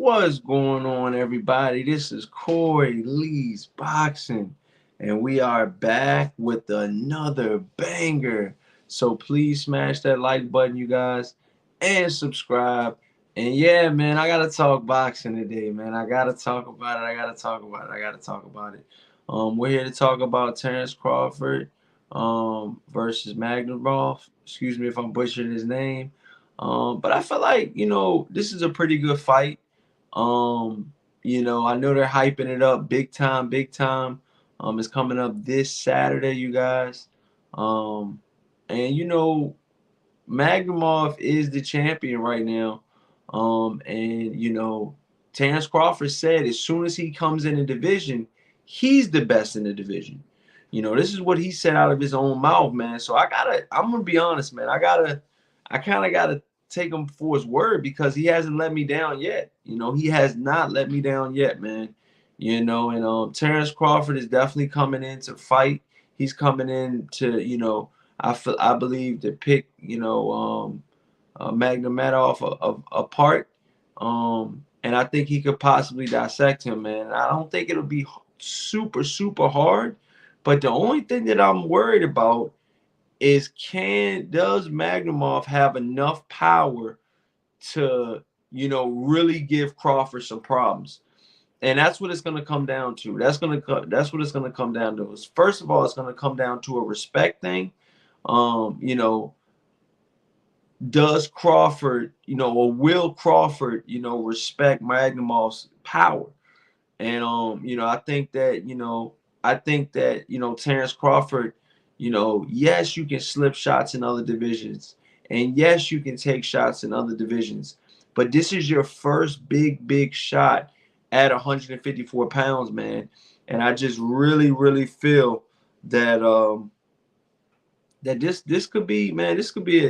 What's going on, everybody? This is Corey Lee's Boxing, and we are back with another banger. So please smash that like button, you guys, and subscribe. And yeah, man, I gotta talk boxing today, man. I gotta talk about it. We're here to talk about Terrence Crawford, versus Madrimov. Excuse me if I'm butchering his name. But I feel like this is a pretty good fight. I know they're hyping it up big time, big time. It's coming up this Saturday, you guys. Um, and Magnemov is the champion right now. Terrence Crawford said as soon as he comes in the division, he's the best in the division. This is what he said out of his own mouth, man. So I'm gonna be honest, man. I kind of gotta take him for his word because he hasn't let me down yet. He has not let me down yet, man. Terrence Crawford is definitely coming in to fight. He's coming in to, I believe to pick, Magnomedov apart. And I think he could possibly dissect him, man. I don't think it'll be super, super hard. But the only thing that I'm worried about is does Magnemov have enough power to, really give Crawford some problems? And that's what it's going to come down to. That's what it's going to come down to. First of all, it's going to come down to a respect thing. Does Crawford, or will Crawford, respect Magnemov's power? And I think that Terrence Crawford, yes, you can slip shots in other divisions, and yes, you can take shots in other divisions, but this is your first big shot at 154 pounds, man. And I just really, really feel that that this could be, man, this could be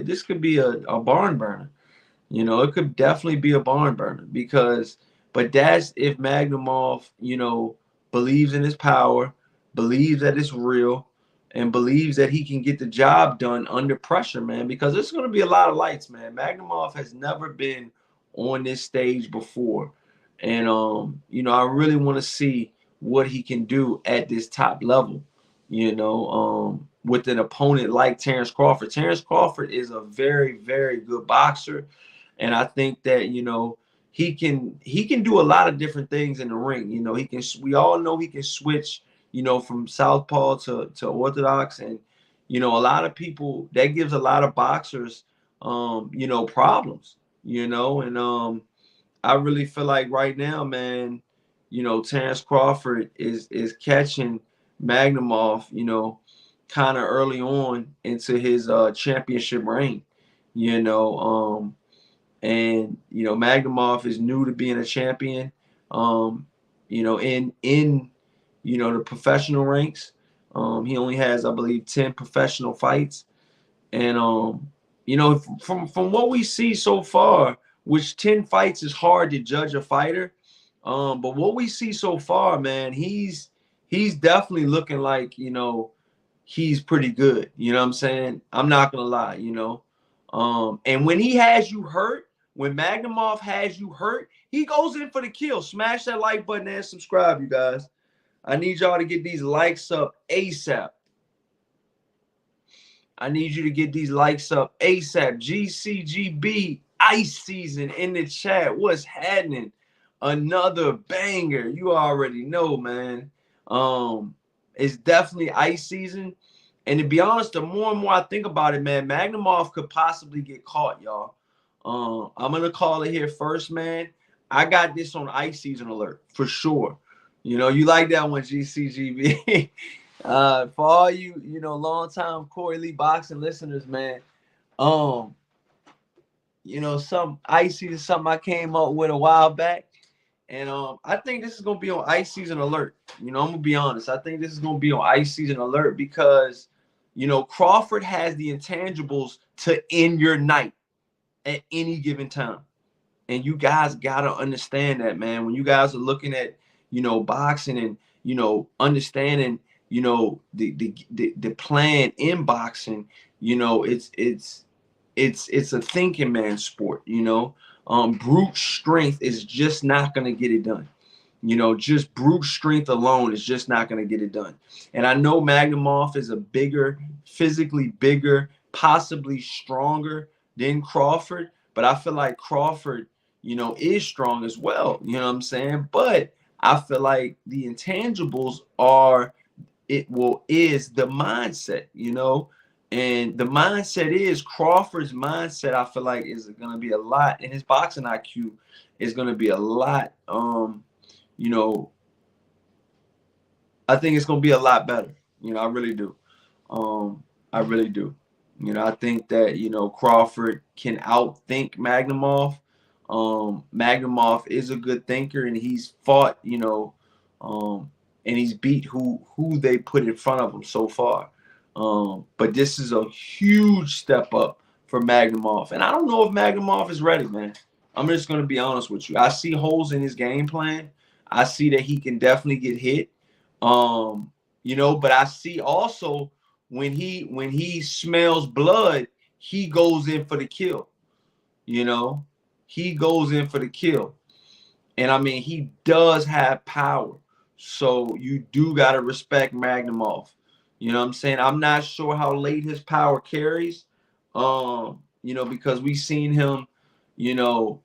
a barn burner. It could definitely be a barn burner but that's if Magnemov, believes in his power, believes that it's real, and believes that he can get the job done under pressure, man, because there's going to be a lot of lights, man. Magnemov has never been on this stage before. And, I really want to see what he can do at this top level, with an opponent like Terrence Crawford. Terrence Crawford is a very, very good boxer. And I think that, he can do a lot of different things in the ring. We all know he can switch, from southpaw to orthodox. And, a lot of people, that gives a lot of boxers, problems, and I really feel like right now, man, Terrence Crawford is catching Magnemov, kind of early on into his championship reign, and Magnemov is new to being a champion, in the professional ranks. He only has, I believe, 10 professional fights, and from what we see so far, which 10 fights is hard to judge a fighter, but what we see so far, man, he's definitely looking like, he's pretty good. You know what I'm saying? I'm not gonna lie, and when he has you hurt, when Magnemov has you hurt, he goes in for the kill. Smash that like button and subscribe, you guys. I need y'all to get these likes up ASAP. I need you to get these likes up ASAP. GCGB ice season in the chat. What's happening? Another banger. You already know, man. It's definitely ice season. And to be honest, the more and more I think about it, man, Magnemov could possibly get caught, y'all. I'm going to call it here first, man. I got this on ice season alert for sure. You like that one, GCGB. For all you, long time Corey Lee boxing listeners, man. Some ice season, something I came up with a while back. And I think this is going to be on ice season alert. I'm going to be honest. I think this is going to be on ice season alert because, Crawford has the intangibles to end your night at any given time. And you guys got to understand that, man. When you guys are looking at, boxing and, understanding, the plan in boxing, it's a thinking man's sport, Brute strength is just not going to get it done. You know, just brute strength alone is just not going to get it done. And I know Madrimov is a bigger, physically bigger, possibly stronger than Crawford, but I feel like Crawford, you know, is strong as well. You know what I'm saying? But I feel like the intangibles are is the mindset, you know, and the mindset is Crawford's mindset. I feel like is going to be a lot, and his boxing IQ is going to be a lot. You know, I think it's going to be a lot better. You know, I really do. I really do. You know, I think that, you know, Crawford can outthink Madrimov. Madrimov is a good thinker, and he's fought, you know, and he's beat who they put in front of him so far. But this is a huge step up for Madrimov, and I don't know if Madrimov is ready, man. I'm just gonna be honest with you. I see holes in his game plan. I see that he can definitely get hit. You know, but I see also when he smells blood, he goes in for the kill. You know, he goes in for the kill. And I mean, he does have power. So you do got to respect Madrimov. You know what I'm saying? I'm not sure how late his power carries. You know, because we've seen him, you know,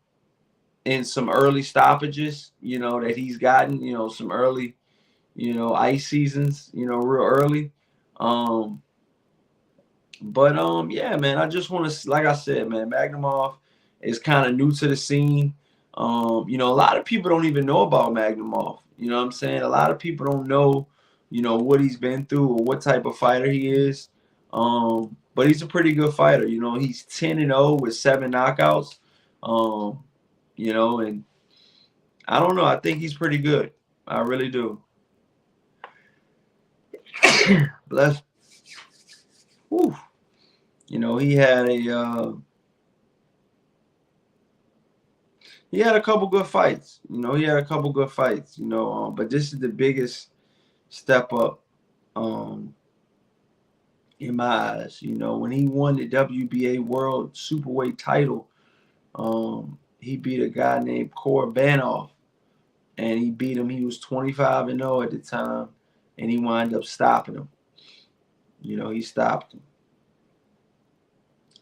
in some early stoppages, you know, that he's gotten, you know, some early, you know, ice seasons, you know, real early. Um, yeah, man, I just want to, like I said, man, Madrimov is kind of new to the scene. You know, a lot of people don't even know about Madrimov. You know what I'm saying? A lot of people don't know, you know, what he's been through or what type of fighter he is. But he's a pretty good fighter. You know, he's 10-0 with 7 knockouts. You know, and I don't know. I think he's pretty good. I really do. Bless. Whew. You know, he had a couple good fights. You know, he had a couple good fights. You know, but this is the biggest step up, in my eyes. You know, when he won the WBA World Superweight title, he beat a guy named Korbanov, and he beat him. He was 25-0 at the time, and he wound up stopping him. You know, he stopped him.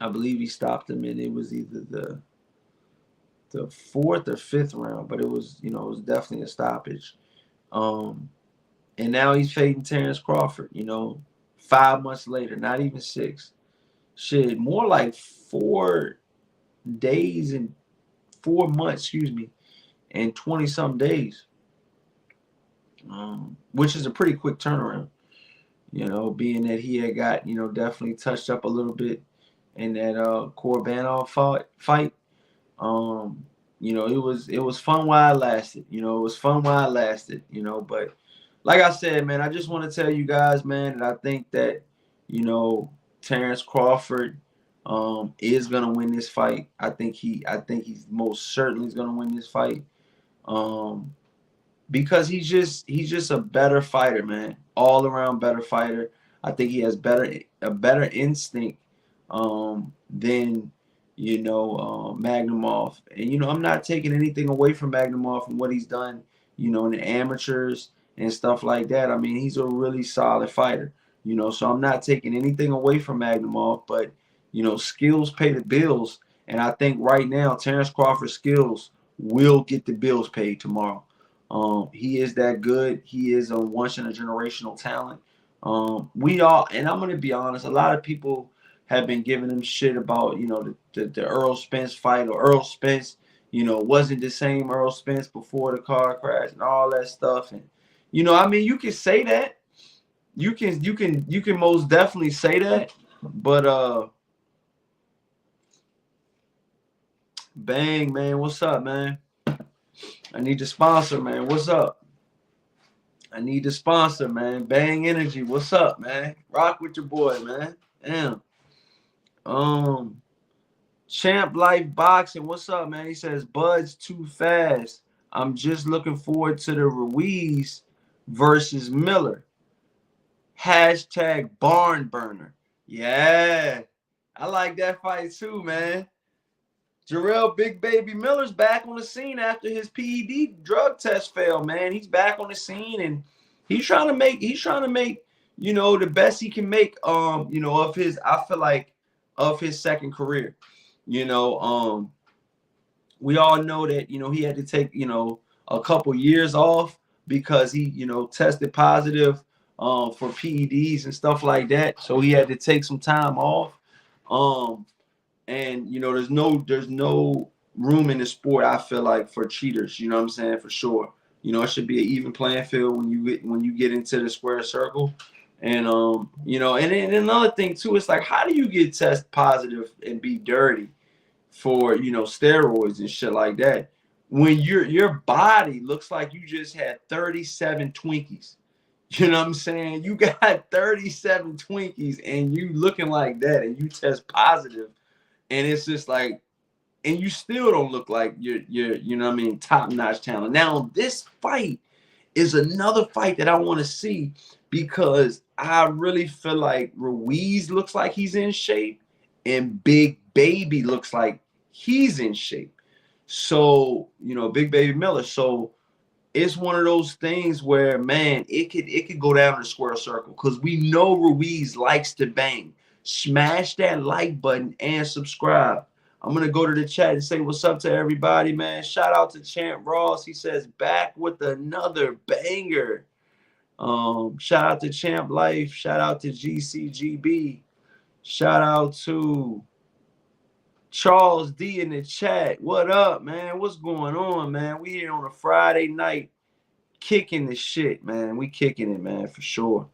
I believe he stopped him, and it was either the 4th or 5th round, but it was, you know, it was definitely a stoppage. And now he's fading Terence Crawford, you know, 5 months later, not even 6. Shit, more like 4 days and 4 months, excuse me, and 20 some days, which is a pretty quick turnaround, you know, being that he had got, you know, definitely touched up a little bit in that Korbanov fight. You know, it was fun while it lasted. You know, it was fun while it lasted, you know, but like I said, man, I just want to tell you guys, man, that I think that, you know, Terence Crawford is gonna win this fight. I think he's most certainly is gonna win this fight. Because he's just a better fighter, man. All around better fighter. I think he has a better instinct than, you know, Madrimov. And you know, I'm not taking anything away from Madrimov and what he's done, you know, in the amateurs and stuff like that. I mean, he's a really solid fighter, you know, so I'm not taking anything away from Madrimov, but you know, skills pay the bills. And I think right now, Terence Crawford's skills will get the bills paid tomorrow. He is that good. He is a once in a generational talent. We all, and I'm gonna be honest, a lot of people have been giving him shit about, you know, the Earl Spence fight, or Earl Spence, you know, wasn't the same Earl Spence before the car crash and all that stuff. And you know, I mean, you can say that. You can most definitely say that, but Bang, man, what's up, man? I need the sponsor, man. What's up? I need the sponsor, man. Bang Energy. What's up, man? Rock with your boy, man. Damn. Champ Life Boxing. What's up, man? He says Bud's too fast. I'm just looking forward to the Ruiz versus Miller. Hashtag barn burner. Yeah. I like that fight too, man. Jarrell Big Baby Miller's back on the scene after his PED drug test failed, man. He's back on the scene and he's trying to make, you know, the best he can make, you know, of his, I feel like, of his second career. You know, we all know that, you know, he had to take, you know, a couple years off because he, you know, tested positive for PEDs and stuff like that. So he had to take some time off. And you know, there's no room in the sport, I feel like, for cheaters. You know what I'm saying? For sure. You know, it should be an even playing field when you get into the square circle. And you know, and another thing too, it's like, how do you get test positive and be dirty for, you know, steroids and shit like that when your body looks like you just had 37 Twinkies? You know what I'm saying? You got 37 Twinkies and you looking like that and you test positive, and it's just like, and you still don't look like you're you know what I mean, top-notch talent. Now this fight is another fight that I want to see because I really feel like Ruiz looks like he's in shape and Big Baby looks like he's in shape. So, you know, Big Baby Miller. So it's one of those things where, man, it could go down in the square circle because we know Ruiz likes to bang. Smash that like button and subscribe. I'm gonna go to the chat and say what's up to everybody, man. Shout out to Champ Ross. He says back with another banger. Shout out to Champ Life. Shout out to GCGB. Shout out to Charles D in the chat. What up, man? What's going on, man? We here on a Friday night kicking the shit, man. We kicking it, man, for sure.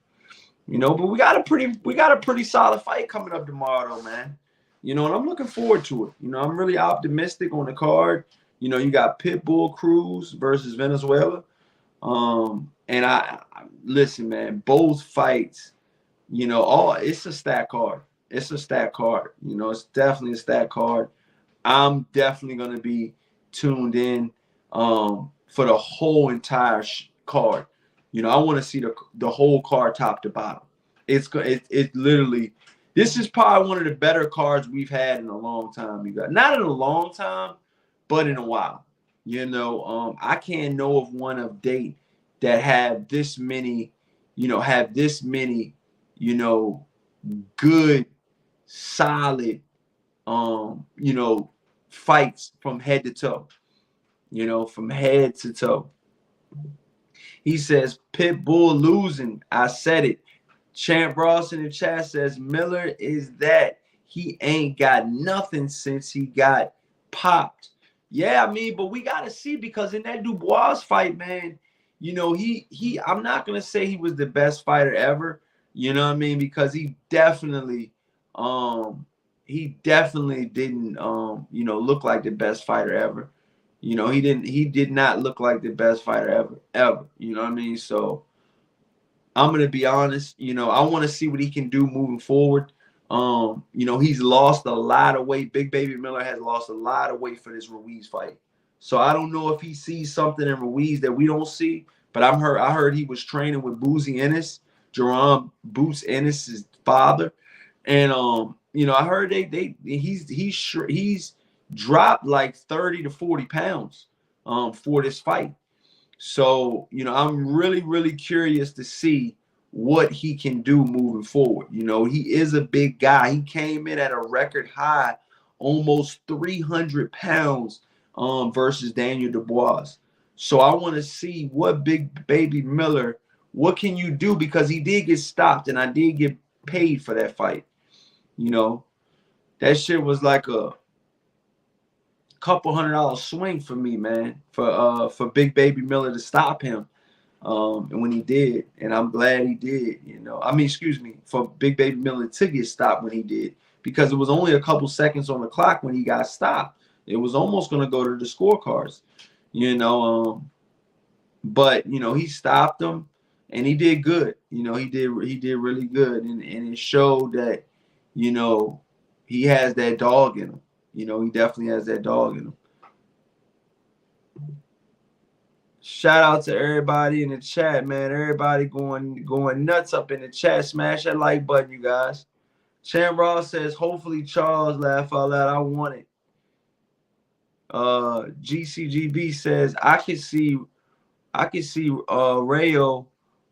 You know, but we got a pretty solid fight coming up tomorrow, though, man. You know, and I'm looking forward to it. You know, I'm really optimistic on the card. You know, you got Pitbull Cruz versus Venezuela. And I listen, man, both fights, you know, it's a stat card. It's a stat card. You know, it's definitely a stat card. I'm definitely going to be tuned in for the whole entire card. You know, I want to see the whole card top to bottom. It's literally, this is probably one of the better cards we've had in a long time. You got not in a long time, but in a while. You know, I can't know of one of date that have this many, you know, good, solid, you know, fights from head to toe. You know, from head to toe. He says, Pitbull losing. I said it. Champ Ross in the chat says, Miller is that. He ain't got nothing since he got popped. Yeah, I mean, but we got to see, because in that Dubois fight, man, you know, I'm not going to say he was the best fighter ever, you know what I mean? Because he definitely didn't, you know, look like the best fighter ever. You know, he did not look like the best fighter ever. You know what I mean? So I'm going to be honest, you know, I want to see what he can do moving forward. You know, he's lost a lot of weight. Big Baby Miller has lost a lot of weight for this Ruiz fight. So I don't know if he sees something in Ruiz that we don't see, but I heard he was training with Boozy Ennis, Jerome Boots Ennis' father. And you know, I heard he's dropped like 30 to 40 pounds for this fight. So, you know, I'm really, really curious to see what he can do moving forward. You know, he is a big guy. He came in at a record high, almost 300 pounds versus Daniel Dubois. So I want to see what Big Baby Miller, what can you do? Because he did get stopped and I did get paid for that fight. You know, that shit was like a couple $100 swing for me, man, for Big Baby Miller to stop him. And when he did, and I'm glad he did, you know, I mean, excuse me, for Big Baby Miller to get stopped when he did, because it was only a couple seconds on the clock when he got stopped. It was almost going to go to the scorecards, you know, but, you know, he stopped him and he did good. You know, he did really good. And it showed that, you know, he has that dog in him. You know, he definitely has that dog in him. Shout out to everybody in the chat, man. Everybody going nuts up in the chat. Smash that like button, you guys. Champ Ross says, hopefully Charles laugh out loud. I want it. GCGB says I can see Rayo,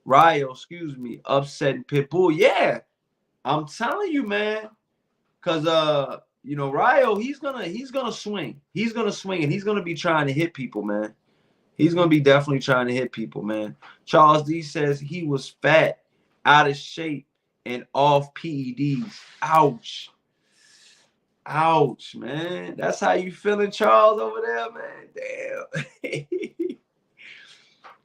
excuse me, upsetting Pitbull. Yeah, I'm telling you, man. Cause Rayo, he's gonna swing. He's gonna swing and he's gonna be trying to hit people, man. He's gonna be definitely trying to hit people, man. Charles D says he was fat, out of shape, and off PEDs. Ouch. Ouch, man. That's how you feeling, Charles, over there, man. Damn.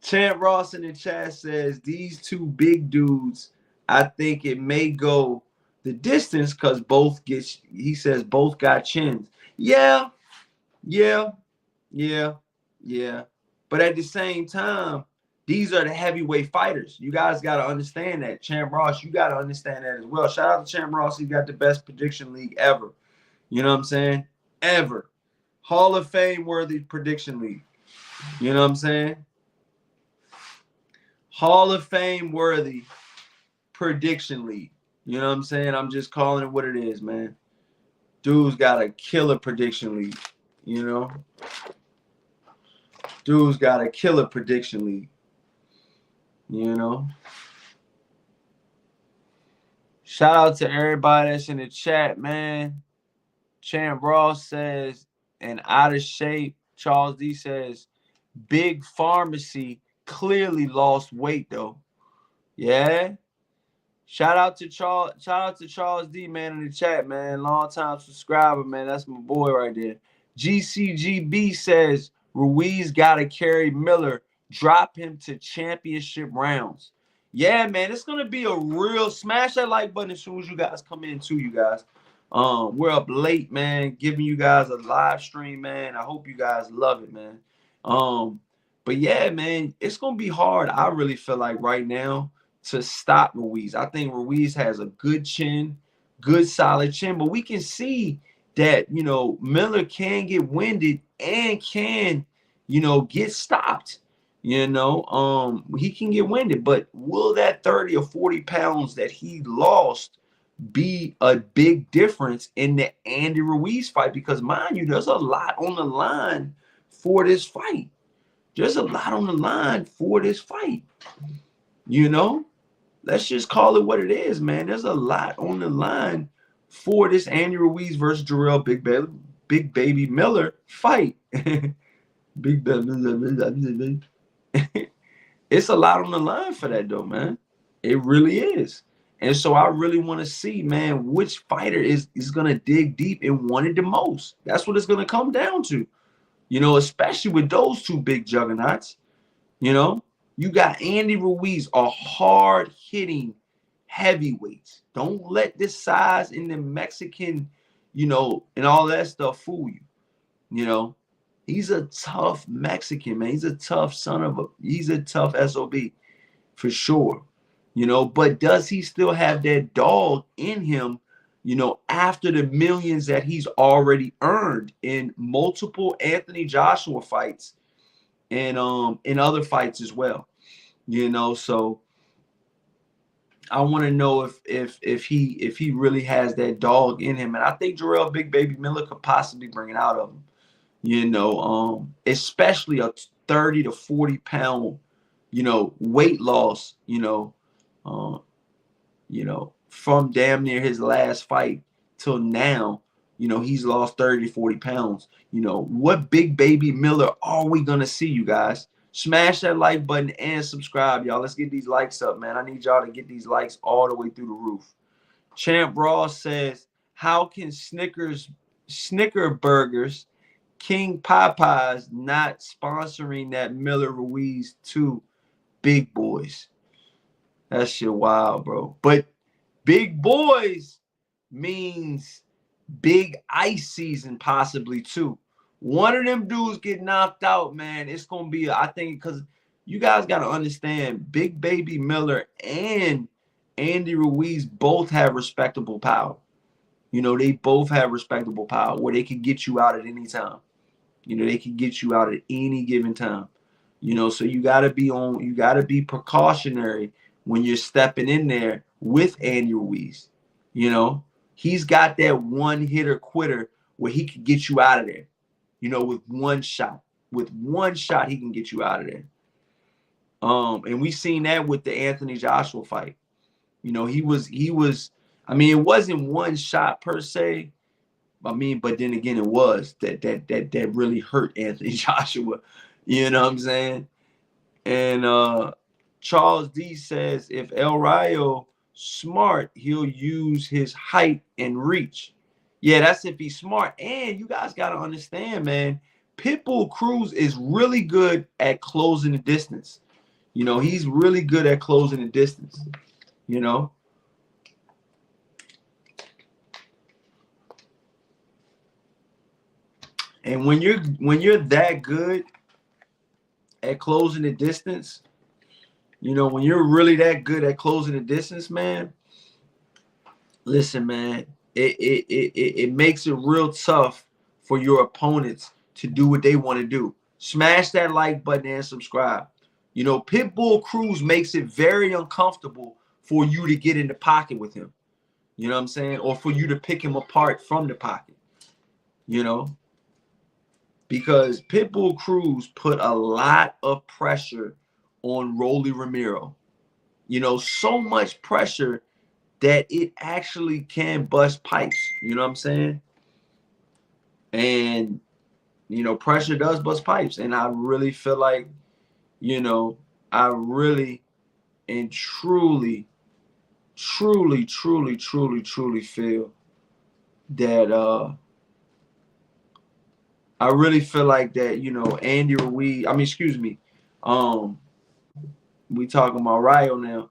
Chant Ross in the chat says these two big dudes, I think it may go the distance because he says both got chins. Yeah, yeah, yeah, yeah. But at the same time, these are the heavyweight fighters. You guys got to understand that. Champ Ross, you got to understand that as well. Shout out to Champ Ross. He got the best prediction league ever. You know what I'm saying? Ever. Hall of Fame worthy prediction league. You know what I'm saying? Hall of Fame worthy prediction league. You know what I'm saying? I'm just calling it what it is, man. Dude's got a killer prediction league. You know? Dude's got a killer prediction league. You know? Shout out to everybody that's in the chat, man. Champ Ross says, and out of shape. Charles D says, Big Pharmacy clearly lost weight, though. Yeah. Shout out to Charles D, man, in the chat, man. Long time subscriber, man. That's my boy right there. GCGB says Ruiz gotta carry Miller, drop him to championship rounds. Yeah, man, it's gonna be a real smash that like button as soon as you guys come in too, you guys. We're up late, man, giving you guys a live stream, man. I hope you guys love it, man. But yeah, man, it's gonna be hard. I really feel like right now to stop Ruiz. I think Ruiz has a good chin, good solid chin, but we can see that, Miller can get winded and can, get stopped. He can get winded, but will that 30 or 40 pounds that he lost be a big difference in the Andy Ruiz fight? Because mind you, there's a lot on the line for this fight. There's a lot on the line for this fight. Let's just call it what it is, man. There's a lot on the line for this Andy Ruiz versus Jarrell Big Baby Miller fight. Big Baby. It's a lot on the line for that, though, man. It really is. And so I really want to see, man, which fighter is going to dig deep and want it the most. That's what it's going to come down to, especially with those two big juggernauts. You got Andy Ruiz, a hard-hitting heavyweight. Don't let this size in the Mexican, and all that stuff fool you. He's a tough Mexican, man. He's a tough he's a tough SOB for sure. But does he still have that dog in him, after the millions that he's already earned in multiple Anthony Joshua fights and in other fights as well? So I want to know if he really has that dog in him. And I think Jarrell Big Baby Miller could possibly bring it out of him. Especially a 30 to 40 pound, weight loss, from damn near his last fight till now, he's lost 30 to 40 pounds. What Big Baby Miller are we going to see, you guys? Smash that like button and subscribe, y'all. Let's get these likes up, man. I need y'all to get these likes all the way through the roof. Champ Ross says, how can Snicker Burgers, King Popeyes not sponsoring that Miller Ruiz 2 big boys? That shit wild, bro. But big boys means big ice season possibly too. One of them dudes get knocked out, man. It's going to be, I think, because you guys got to understand, Big Baby Miller and Andy Ruiz both have respectable power. They both have respectable power where they can get you out at any time. They can get you out at any given time. So you got to be precautionary when you're stepping in there with Andy Ruiz. He's got that one hitter quitter where he could get you out of there. You know, with one shot. With one shot, he can get you out of there. And we seen that with the Anthony Joshua fight. You know, he was. I mean, it wasn't one shot per se. I mean, but then again, it was that really hurt Anthony Joshua. You know what I'm saying? And Charles D says if El Rayo smart, he'll use his height and reach. Yeah, that's if he's smart. And you guys got to understand, man, Pitbull Cruz is really good at closing the distance. You know, he's really good at closing the distance, you know. And when you're that good at closing the distance, you know, when you're really that good at closing the distance, man, listen, man, it makes it real tough for your opponents to do what they want to do. Smash that like button and subscribe. You know, Pitbull Cruz makes it very uncomfortable for you to get in the pocket with him. You know what I'm saying? Or for you to pick him apart from the pocket. You know? Because Pitbull Cruz put a lot of pressure on Rolly Romero. You know, so much pressure that it actually can bust pipes. You know what I'm saying? And, you know, pressure does bust pipes. And I really feel like, you know, I really and truly feel that I really feel like that, you know, Andy Ruiz, I mean, excuse me, we talking about Rayo now.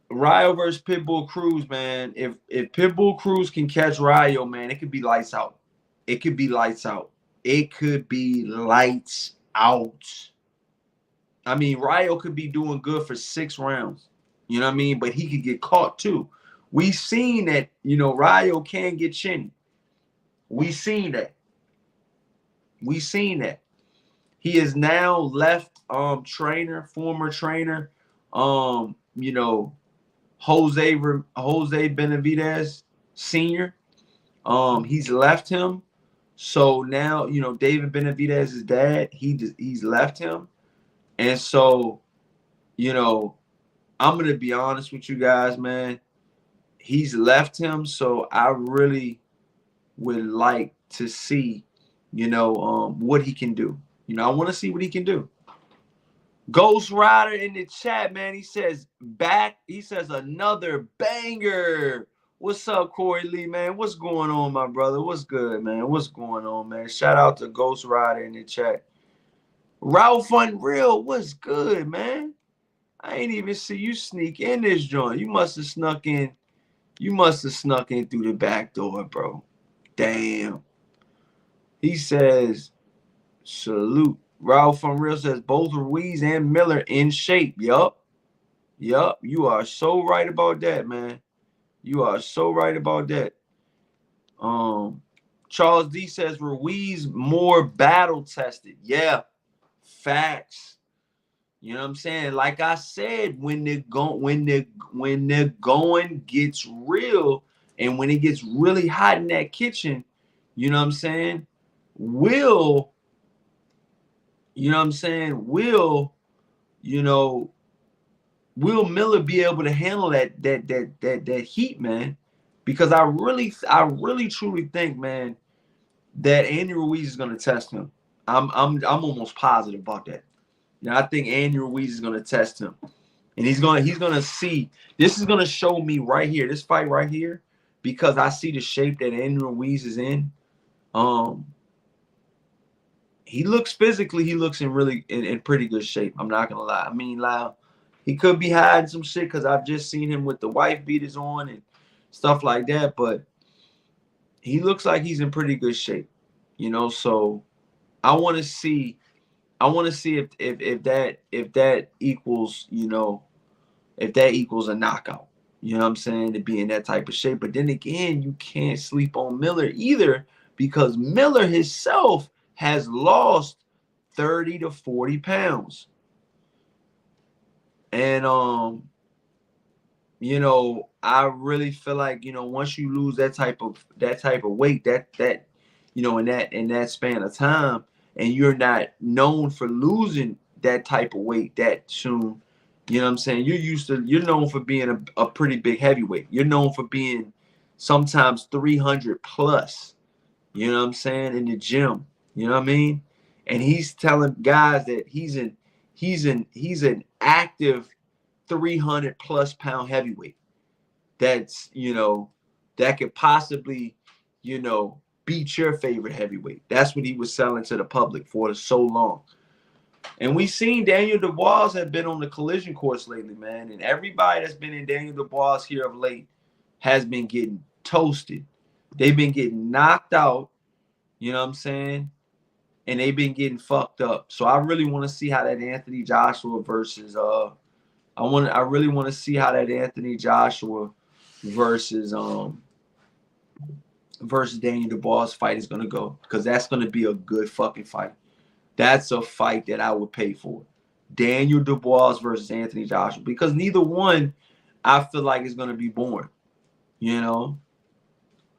Rayo versus Pitbull Cruz, man. If Pitbull Cruz can catch Rayo, man, it could be lights out. It could be lights out. It could be lights out. I mean, Rayo could be doing good for 6 rounds. You know what I mean? But he could get caught too. We seen that, you know, Rayo can get chinny. We seen that. We seen that. He is now left former trainer, you know, Jose Benavidez Sr. He's left him. So now, you know, David Benavidez's dad, he's left him. And so, you know, I'm going to be honest with you guys, man. He's left him. So I really would like to see, you know, what he can do. You know, I want to see what he can do. Ghost Rider in the chat, man. He says another banger. What's up, Corey Lee, man? What's going on, my brother? What's good, man? What's going on, man? Shout out to Ghost Rider in the chat. Ralph Unreal, what's good, man? I ain't even see you sneak in this joint. You must have snuck in. You must have snuck in through the back door, bro. Damn. He says, salute. Ralph Unreal says both Ruiz and Miller in shape. Yup. You are so right about that, man. You are so right about that. Charles D says Ruiz more battle tested. Yeah. Facts. You know what I'm saying? Like I said, when the going gets real and when it gets really hot in that kitchen, you know what I'm saying? Will Miller be able to handle that heat, man? Because I really truly think, man, that Andy Ruiz is gonna test him. I'm almost positive about that. You know, I think Andy Ruiz is gonna test him. And he's gonna see. This is gonna show me right here, this fight right here, because I see the shape that Andy Ruiz is in. He looks in pretty good shape. I'm not gonna lie. I mean, he could be hiding some shit because I've just seen him with the wife beaters on and stuff like that, but he looks like he's in pretty good shape. You know, so I want to see if that equals, you know, if that equals a knockout. You know what I'm saying? To be in that type of shape. But then again, you can't sleep on Miller either, because Miller himself has lost 30 to 40 pounds. And you know, I really feel like, you know, once you lose that type of weight, that in that span of time, and you're not known for losing that type of weight that soon. You know what I'm saying? You're known for being a pretty big heavyweight. You're known for being sometimes 300 plus. You know what I'm saying? In the gym. You know what I mean? And he's telling guys that he's an active 300 plus pound heavyweight. That's, that could possibly, beat your favorite heavyweight. That's what he was selling to the public for so long. And we've seen Daniel Dubois have been on the collision course lately, man. And everybody that's been in Daniel Dubois here of late has been getting toasted. They've been getting knocked out, you know what I'm saying? And they've been getting fucked up. So I really want to see how that Anthony Joshua versus I really want to see how that Anthony Joshua versus Daniel Dubois fight is gonna go, because that's gonna be a good fucking fight. That's a fight that I would pay for. Daniel Dubois versus Anthony Joshua, because neither one I feel like is gonna be boring.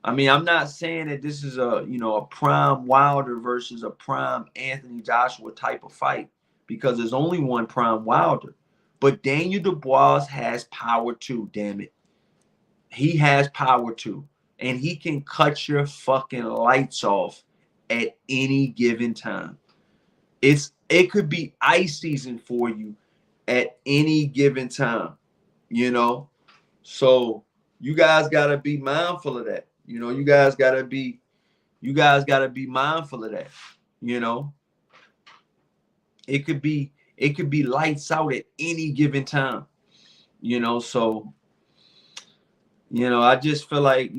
I mean, I'm not saying that this is a prime Wilder versus a prime Anthony Joshua type of fight, because there's only one prime Wilder. But Daniel Dubois has power too, damn it. He has power too. And he can cut your fucking lights off at any given time. It could be ice season for you at any given time, So you guys gotta be mindful of that. You guys gotta be mindful of that. It could be lights out at any given time. So I just feel like,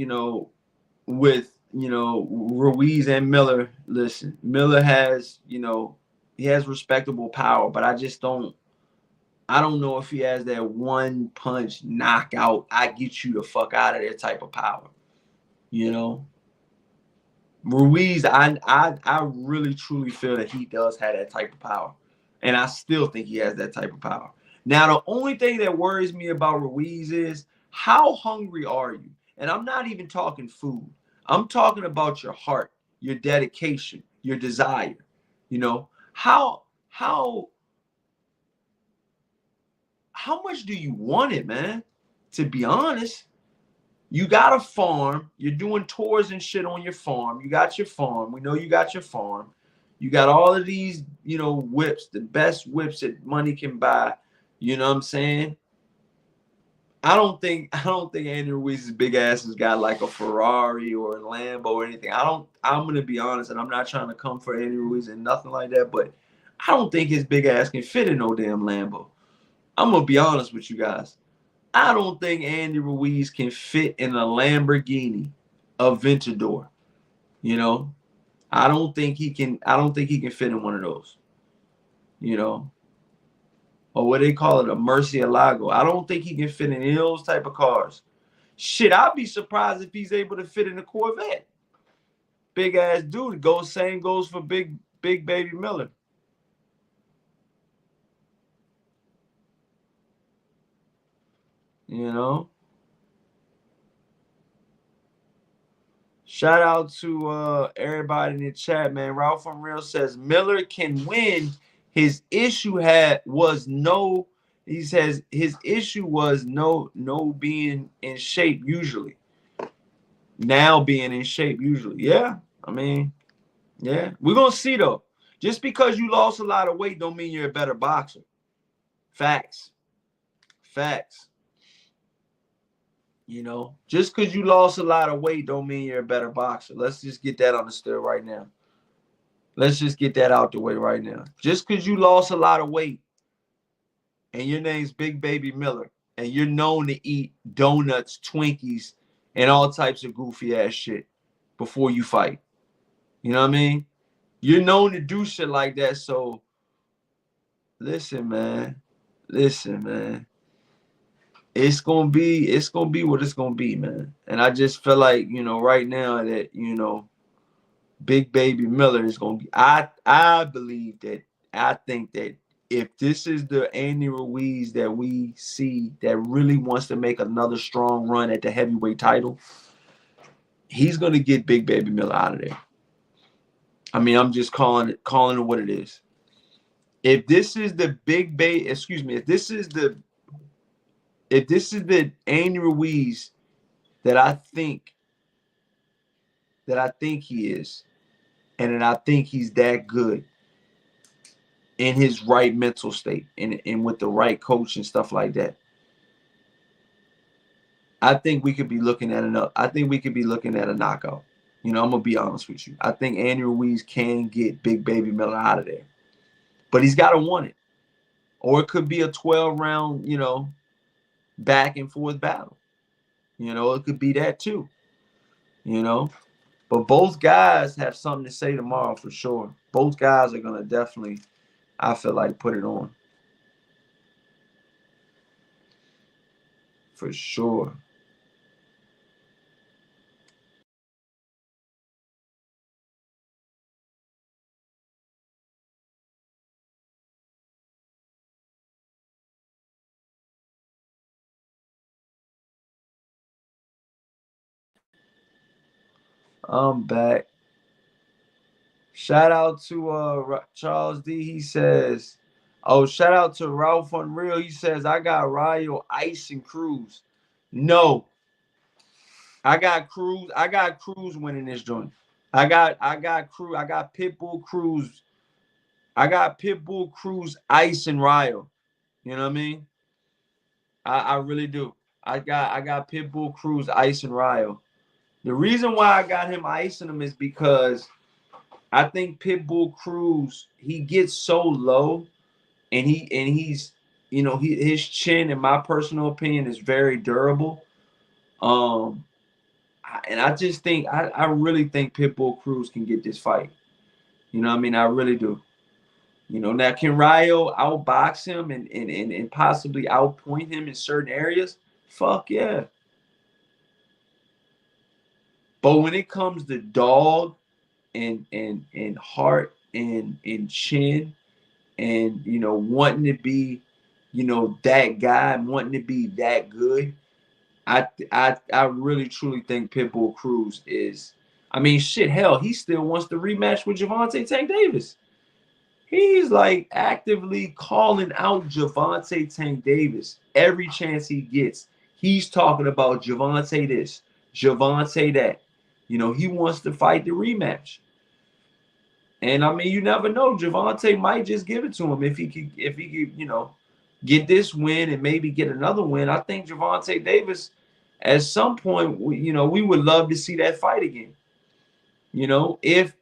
with Ruiz and Miller, listen, Miller has, he has respectable power, but I don't know if he has that one punch knockout, I get you the fuck out of there type of power. Ruiz, I really truly feel that he does have that type of power. And I still think he has that type of power. Now, the only thing that worries me about Ruiz is, how hungry are you? And I'm not even talking food. I'm talking about your heart, your dedication, your desire. How much do you want it, man? To be honest, you got a farm. You're doing tours and shit on your farm. You got your farm. We know you got your farm. You got all of these, whips, the best whips that money can buy. You know what I'm saying? I don't think Andy Ruiz's big ass has got like a Ferrari or a Lambo or anything. I'm gonna be honest, and I'm not trying to come for Andy Ruiz and nothing like that, but I don't think his big ass can fit in no damn Lambo. I'm gonna be honest with you guys. I don't think Andy Ruiz can fit in a Lamborghini Aventador. I don't think he can fit in one of those. Or what they call it, a Murcielago. I don't think he can fit in any of those type of cars. Shit, I'd be surprised if he's able to fit in a Corvette. Big ass dude. Same goes for big baby Miller. Shout out to everybody in the chat, man. Ralph from Real says Miller can win. His issue was no being in shape usually. Now being in shape usually. Yeah. I mean, yeah. We're gonna see though. Just because you lost a lot of weight don't mean you're a better boxer. Facts. Just because you lost a lot of weight don't mean you're a better boxer. Let's just get that understood right now. Let's just get that out the way right now. Just because you lost a lot of weight and your name's Big Baby Miller and you're known to eat donuts, Twinkies, and all types of goofy ass shit before you fight. You know what I mean? You're known to do shit like that. So listen, man. It's gonna be what it's gonna be, man. And I just feel like, right now that, Big Baby Miller is gonna be. I believe that. I think that if this is the Andy Ruiz that we see that really wants to make another strong run at the heavyweight title, he's gonna get Big Baby Miller out of there. I mean, I'm just calling it what it is. If this is the big bay, excuse me, if this is the Andy Ruiz that I think he is, and then I think he's that good in his right mental state and with the right coach and stuff like that, I think we could be looking at a knockout. You know, I'm gonna be honest with you. I think Andy Ruiz can get Big Baby Miller out of there, but he's got to want it, or it could be a 12-round, back and forth battle. It could be that too. You know, but both guys have something to say tomorrow for sure. Both guys are gonna definitely, I feel like, put it on for sure. I'm back. Shout out to Charles D. He says, "Oh, shout out to Ralph Unreal." He says, "I got Rayo, Ice, and Cruz." No, I got Cruz. I got Cruz winning this joint. I got Cruz. I got Pitbull Cruz. I got Pitbull Cruz, Ice, and Rayo. You know what I mean? I really do. I got Pitbull Cruz, Ice, and Rayo. The reason why I got him icing him is because I think Pitbull Cruz, he gets so low, and he's his chin, in my personal opinion, is very durable. And I just think I really think Pitbull Cruz can get this fight. You know what I mean? I really do. Now can Rayo outbox him and possibly outpoint him in certain areas? Fuck yeah. But when it comes to dog and heart and chin and wanting to be that guy and wanting to be that good, I really truly think Pitbull Cruz is. I mean, shit, hell, he still wants to rematch with Gervonta Tank Davis. He's like actively calling out Gervonta Tank Davis every chance he gets. He's talking about Gervonta this, Gervonta that. He wants to fight the rematch. And I mean, you never know. Gervonta might just give it to him if he could, get this win and maybe get another win. I think Gervonta Davis, at some point, we would love to see that fight again. If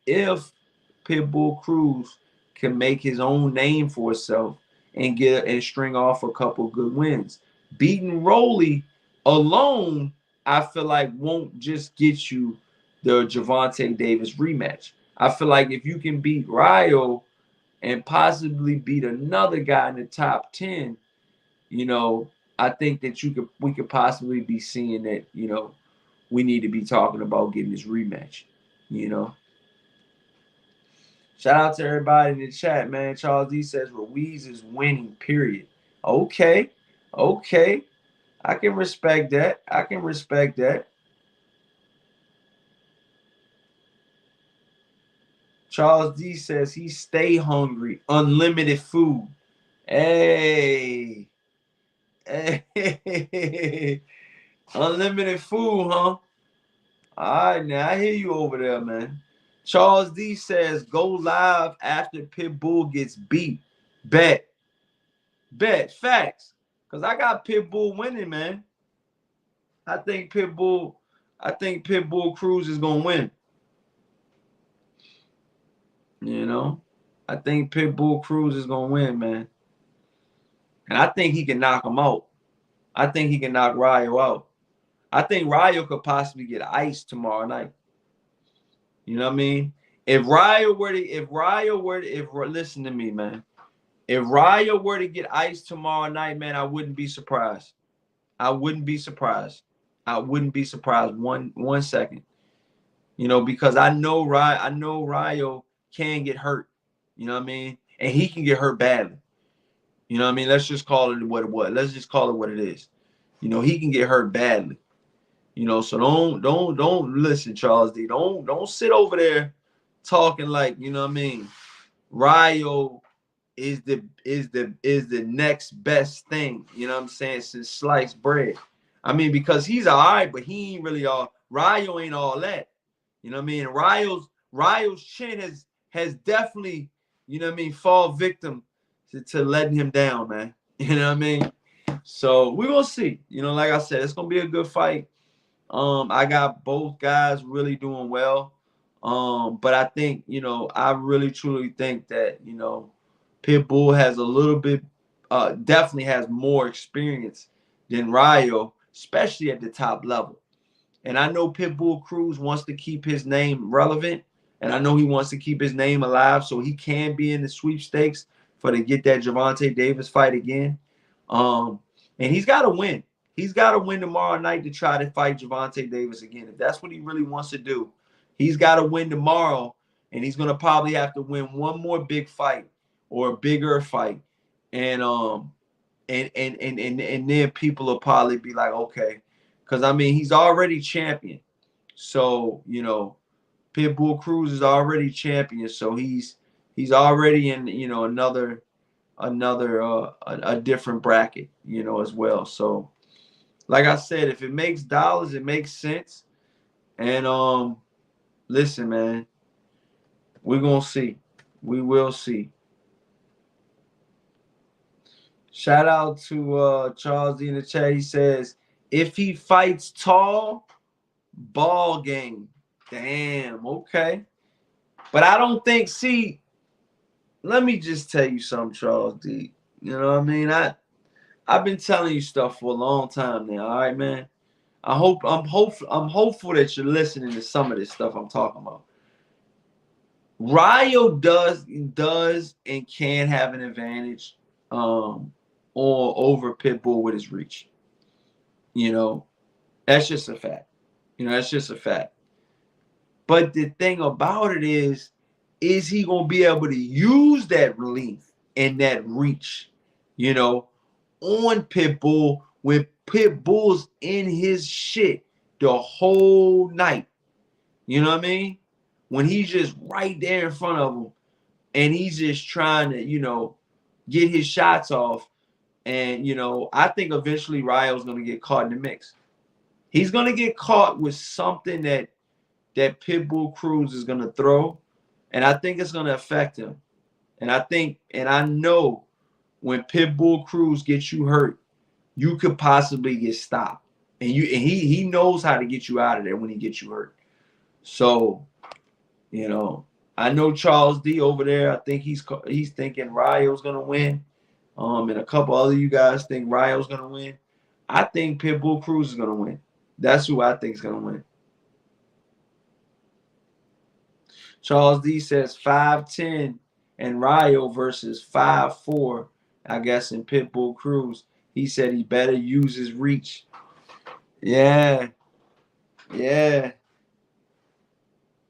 Pitbull Cruz can make his own name for himself and string off a couple good wins. Beating Rolly alone, I feel like won't just get you the Gervonta Davis rematch. I feel like if you can beat Rayo and possibly beat another guy in the top 10, I think that we could possibly be seeing that, we need to be talking about getting this rematch, you know. Shout out to everybody in the chat, man. Charles D says Ruiz is winning, period. Okay. Okay. I can respect that. I can respect that. Charles D says he stay hungry. Unlimited food. Hey. Hey. Unlimited food, huh? All right, now I hear you over there, man. Charles D says go live after Pitbull gets beat. Bet. Bet. Facts. Because I got Pitbull winning, man. I think Pitbull Cruz is gonna win. I think Pitbull Cruz is gonna win, man. And I think he can knock him out. I think he can knock Rayo out. I think Rayo could possibly get iced tomorrow night. You know what I mean? If listen to me, man. If Rayo were to get iced tomorrow night, man, I wouldn't be surprised. I wouldn't be surprised. I wouldn't be surprised one second. Because I know Rayo can get hurt. You know what I mean? And he can get hurt badly. You know what I mean? Let's just call it what it was. Let's just call it what it is. He can get hurt badly. So don't listen, Charles D. Don't sit over there talking like, you know what I mean, Rayo is the next best thing, you know what I'm saying, since sliced bread. I mean, because he's all right, but he ain't really all. Rayo ain't all that. You know what I mean? Rayo's chin has definitely, you know what I mean, fall victim to letting him down, man. You know what I mean? So we're gonna see. You know, like I said, it's gonna be a good fight. I got both guys really doing well. But I think, you know, I really truly think that, you know, Pitbull has a little bit, definitely has more experience than Rayo, especially at the top level. And I know Pitbull Cruz wants to keep his name relevant, and I know he wants to keep his name alive so he can be in the sweepstakes for to get that Gervonta Davis fight again. Um, and he's got to win. He's got to win tomorrow night to try to fight Gervonta Davis again. If that's what he really wants to do, he's got to win tomorrow, and he's gonna probably have to win one more big fight or a bigger fight, and and then people will probably be like, okay, because I mean he's already champion, so you know Pitbull Cruz is already champion, so he's already in, you know, another a different bracket, you know, as well. So like I said, if it makes dollars, it makes sense. And listen, man, we're gonna see. We will see. Shout out to Charles D in the chat. He says, if he fights tall, ball game. Damn, okay. But I don't think, see, let me just tell you something, Charles D. You know what I mean? I've been telling you stuff for a long time now, all right, man. I'm hopeful that you're listening to some of this stuff I'm talking about. Rayo does and can have an advantage or over Pitbull with his reach. You know, that's just a fact. You know, that's just a fact. But the thing about it is he gonna be able to use that relief and that reach, you know, on Pitbull when Pitbull's in his shit the whole night? You know what I mean? When he's just right there in front of him and he's just trying to, you know, get his shots off. And, you know, I think eventually Rayo's going to get caught in the mix. He's going to get caught with something that Pitbull Cruz is going to throw. And I think it's going to affect him. And I know when Pitbull Cruz gets you hurt, you could possibly get stopped. And he knows how to get you out of there when he gets you hurt. So, you know, I know Charles D over there, I think he's thinking Rayo's going to win. And a couple other you guys think Rayo's going to win. I think Pitbull Cruz is going to win. That's who I think is going to win. Charles D says 5'10" and Rayo versus 5'4", I guess, in Pitbull Cruz. He said he better use his reach. Yeah. Yeah.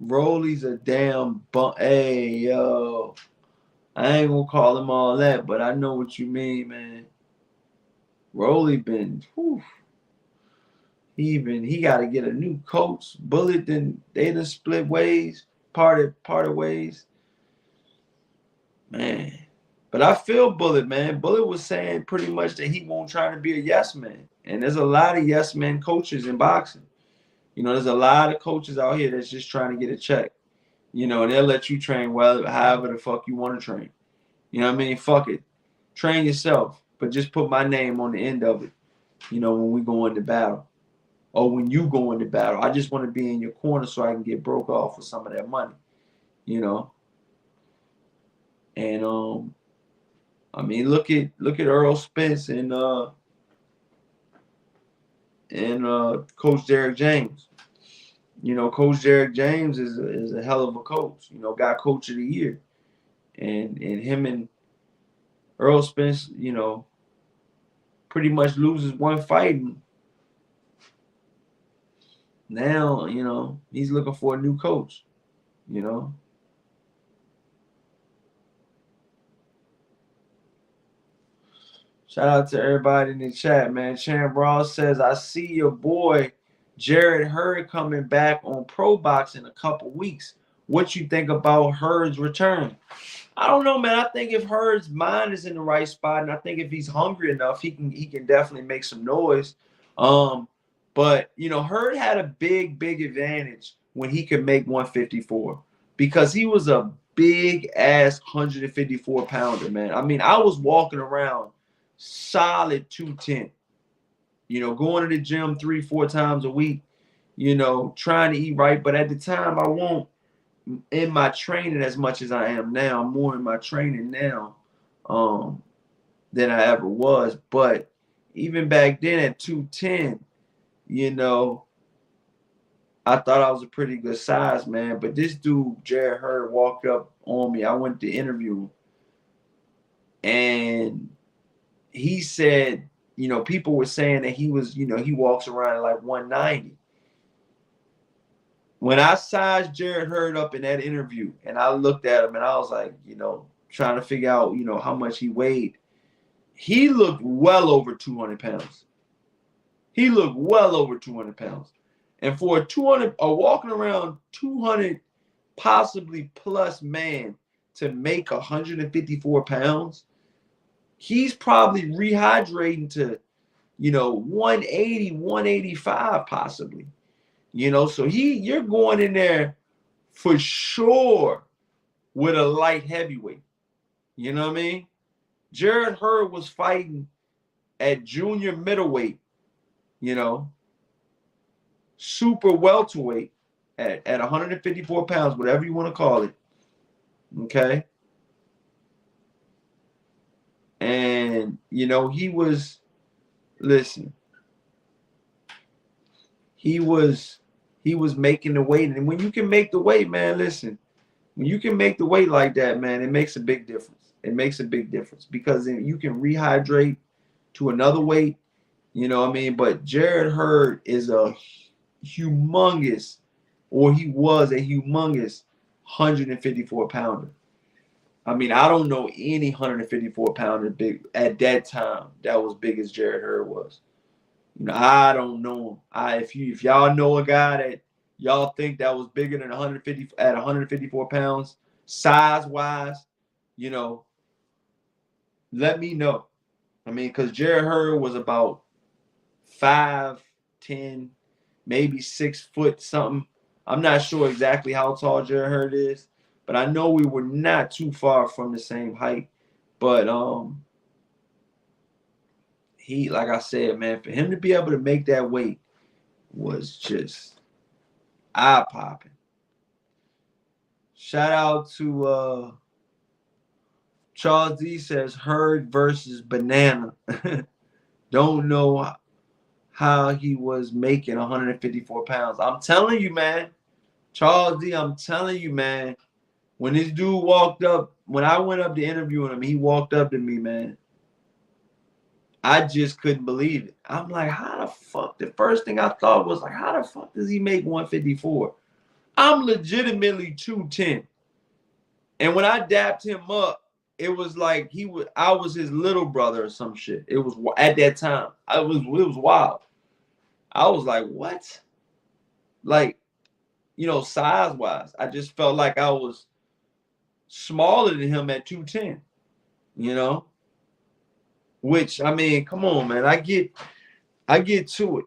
Rolly's a damn Hey, yo. I ain't gonna call him all that, but I know what you mean, man. Rolly been, whew, he got to get a new coach. Bullet, they done split ways, parted ways, man. But I feel Bullet, man. Bullet was saying pretty much that he won't try to be a yes man, and there's a lot of yes man coaches in boxing. You know, there's a lot of coaches out here that's just trying to get a check. You know, and they'll let you train however the fuck you want to train. You know what I mean? Fuck it. Train yourself, but just put my name on the end of it, you know, when we go into battle. Or when you go into battle. I just want to be in your corner so I can get broke off with some of that money, you know. And I mean, look at Earl Spence and Coach Derek James. You know, Coach Derek James is a hell of a coach. You know, got Coach of the Year. And him and Earl Spence, you know, pretty much loses one fight. And now, you know, he's looking for a new coach, you know. Shout out to everybody in the chat, man. Sharon Ross says, I see your boy Jared Hurd coming back on Pro Box in a couple weeks. what you think about Hurd's return. I don't know, man. I think if Hurd's mind is in the right spot, and I think if he's hungry enough, he can definitely make some noise. Um, but you know, Hurd had a big advantage when he could make 154 because he was a big ass 154 pounder, man. I mean, I was walking around solid 210. You know, going to the gym 3-4 times a week. You know, trying to eat right, but at the time I won't in my training as much as I am now. I'm more in my training now than I ever was. But even back then at 210, you know, I thought I was a pretty good size, man. But this dude, Jared Hurd, walked up on me. I went to interview him. And he said, you know, people were saying that he was, you know, he walks around at like 190. When I sized Jared Hurd up in that interview and I looked at him and I was like, you know, trying to figure out, you know, how much he weighed, he looked well over 200 pounds. He looked well over 200 pounds. And for a walking around 200 possibly plus man to make 154 pounds, he's probably rehydrating to, you know, 180, 185 possibly. You know, so you're going in there for sure with a light heavyweight. You know what I mean? Jared Hurd was fighting at junior middleweight, you know, super welterweight at 154 pounds, whatever you want to call it. Okay. And, you know, he was making the weight. And when you can make the weight, man, listen, when you can make the weight like that, man, it makes a big difference. It makes a big difference because then you can rehydrate to another weight, you know what I mean? But Jared Hurd is a humongous, or he was a humongous 154 pounder. I mean, I don't know any 154 pounder big at that time that was big as Jared Hurd was. You know, I don't know him. If y'all know a guy that y'all think that was bigger than 150 at 154 pounds, size wise, you know, let me know. I mean, because Jared Hurd was about 5'10", maybe 6 foot something. I'm not sure exactly how tall Jared Hurd is, but I know we were not too far from the same height. But he, like I said, man, for him to be able to make that weight was just eye popping. Shout out to Charles D says Hurd versus Banana. Don't know how he was making 154 pounds. I'm telling you, man. Charles D, I'm telling you, man. When this dude walked up, when I went up to interview him, he walked up to me, man. I just couldn't believe it. I'm like, how the fuck? The first thing I thought was like, how the fuck does he make 154? I'm legitimately 210. And when I dapped him up, it was like I was his little brother or some shit. It was at that time. It was wild. I was like, what? Like, you know, size-wise, I just felt like I was smaller than him at 210, you know? Which, I mean, come on, man. I get to it.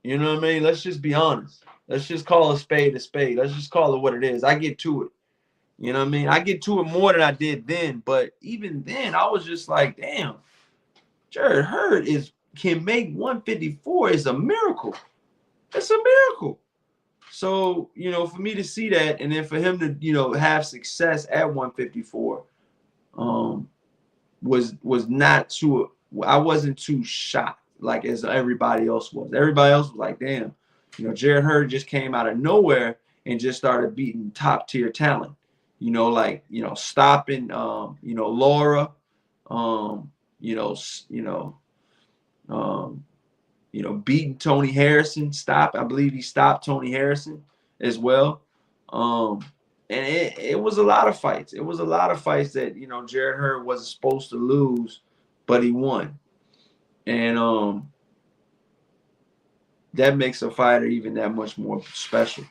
You know what I mean? Let's just be honest. Let's just call a spade a spade. Let's just call it what it is. I get to it. You know what I mean? I get to it more than I did then. But even then, I was just like, damn, Jared Hurd can make 154 is a miracle. It's a miracle. So, you know, for me to see that, and then for him to, you know, have success at 154, was not too. I wasn't too shocked like as everybody else was. Everybody else was like, damn, you know, Jared Hurd just came out of nowhere and just started beating top tier talent. You know, like, you know, stopping, you know, Laura, beating Tony Harrison. I believe he stopped Tony Harrison as well. And it was a lot of fights. It was a lot of fights that, you know, Jared Hurd wasn't supposed to lose, but he won. And that makes a fighter even that much more special.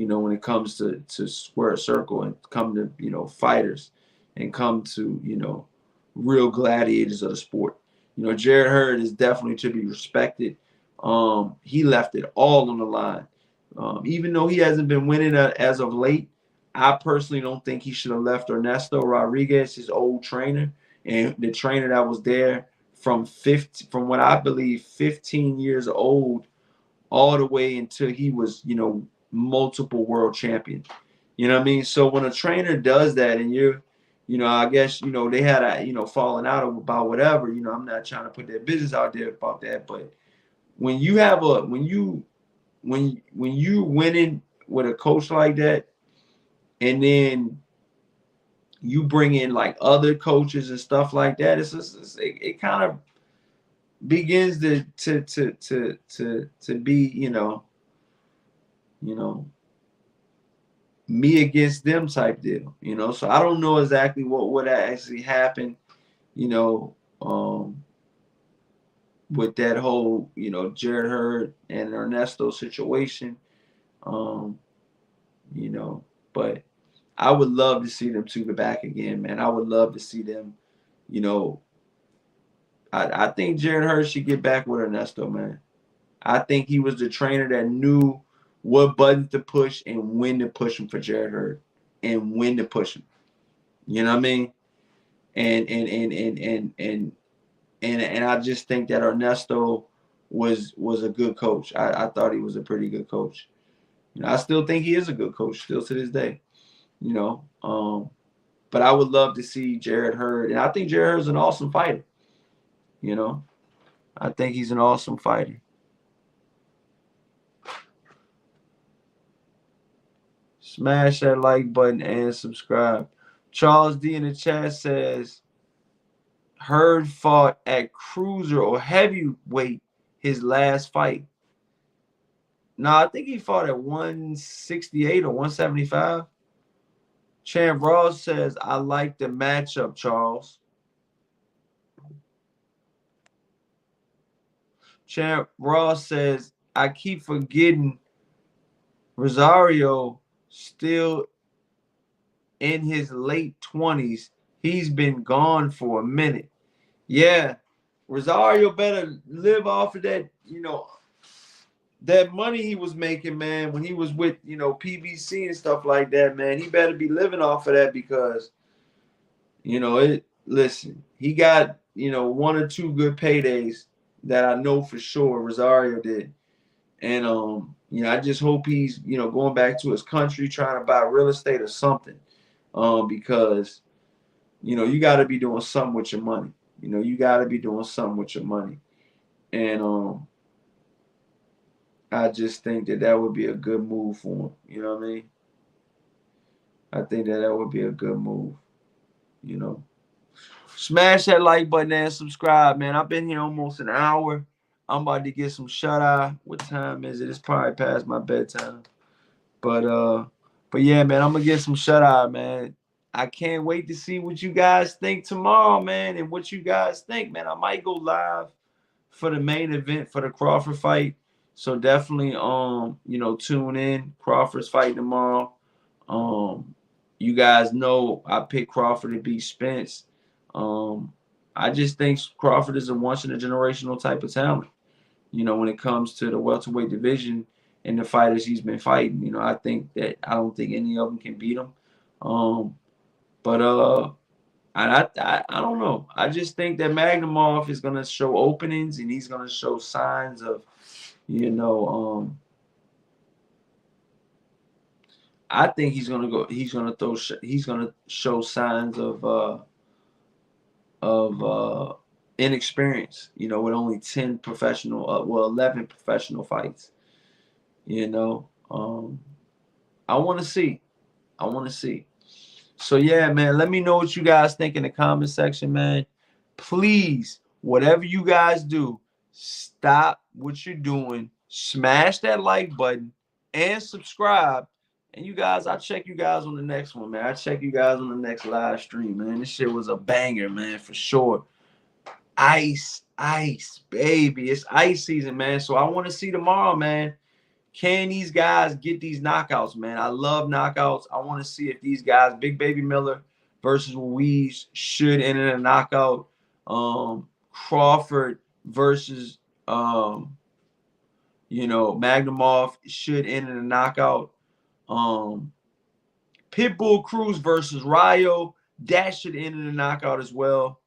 when it comes to square circle and come to, fighters and come to, real gladiators of the sport. Jarrett Hurd is definitely to be respected. He left it all on the line. Even though he hasn't been winning as of late, I personally don't think he should have left Ernesto Rodriguez, his old trainer, and the trainer that was there from what I believe 15 years old all the way until he was, multiple world champion. You know what I mean? So when a trainer does that and you're, I guess, they had a, falling out about whatever, I'm not trying to put their business out there about that. But when you have when you winning with a coach like that, and then you bring in like other coaches and stuff like that, it kind of begins to be, me against them type deal, So I don't know exactly what actually happened, with that whole, Jarrett Hurd and Ernesto situation, but I would love to see them two get back again, man. I would love to see them, I think Jarrett Hurd should get back with Ernesto, man. I think he was the trainer that knew what buttons to push and when to push him for Jarrett Hurd and when to push him. You know what I mean? And I just think that Ernesto was a good coach. I thought he was a pretty good coach. I still think he is a good coach still to this day. But I would love to see Jarrett Hurd, and I think Jarrett Hurd's an awesome fighter. I think he's an awesome fighter. Smash that like button and subscribe. Charles D in the chat says Hurd fought at cruiser or heavyweight his last fight. No, I think he fought at 168 or 175. Champ Ross says, I like the matchup, Charles. Champ Ross says, I keep forgetting Rosario still in his late 20s. He's been gone for a minute. Yeah, Rosario better live off of that, that money he was making, man, when he was with, PBC and stuff like that, man. He better be living off of that because, listen, he got, one or two good paydays that I know for sure Rosario did. And, I just hope he's, going back to his country, trying to buy real estate or something. Because, you got to be doing something with your money. You got to be doing something with your money. And I just think that would be a good move for him. You know what I mean? I think that would be a good move. Smash that like button and subscribe, man. I've been here almost an hour. I'm about to get some shut eye. What time is it? It's probably past my bedtime. But yeah, man, I'm gonna get some shut eye, man. I can't wait to see what you guys think tomorrow, man, and what you guys think, man. I might go live for the main event for the Crawford fight. So definitely tune in. Crawford's fight tomorrow. You guys know I picked Crawford to beat Spence. I just think Crawford is a once in a generational type of talent. When it comes to the welterweight division and the fighters he's been fighting, I think that I don't think any of them can beat him. But I don't know. I just think that Madrimov is gonna show openings and he's gonna show signs of, I think he's gonna show signs of inexperience, with only 10 professional, 11 professional fights. I want to see. So yeah, man, let me know what you guys think in the comment section, man. Please, whatever you guys do, stop what you're doing, smash that like button and subscribe. And you guys, I'll check you guys on the next one, man. I'll check you guys on the next live stream, man. This shit was a banger, man, for sure. Ice, baby. It's ice season, man. So I want to see tomorrow, man. Can these guys get these knockouts, man? I love knockouts. I want to see if these guys, Big Baby Miller versus Ruiz, should end in a knockout. Crawford versus Madrimov should end in a knockout. Pitbull Cruz versus Rayo, that should end in a knockout as well.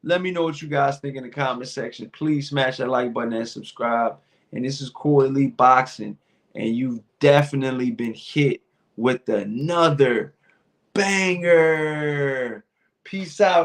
Let me know what you guys think in the comment section. Please smash that like button and subscribe. And this is Core Elite Boxing, and you've definitely been hit with another banger. Peace out.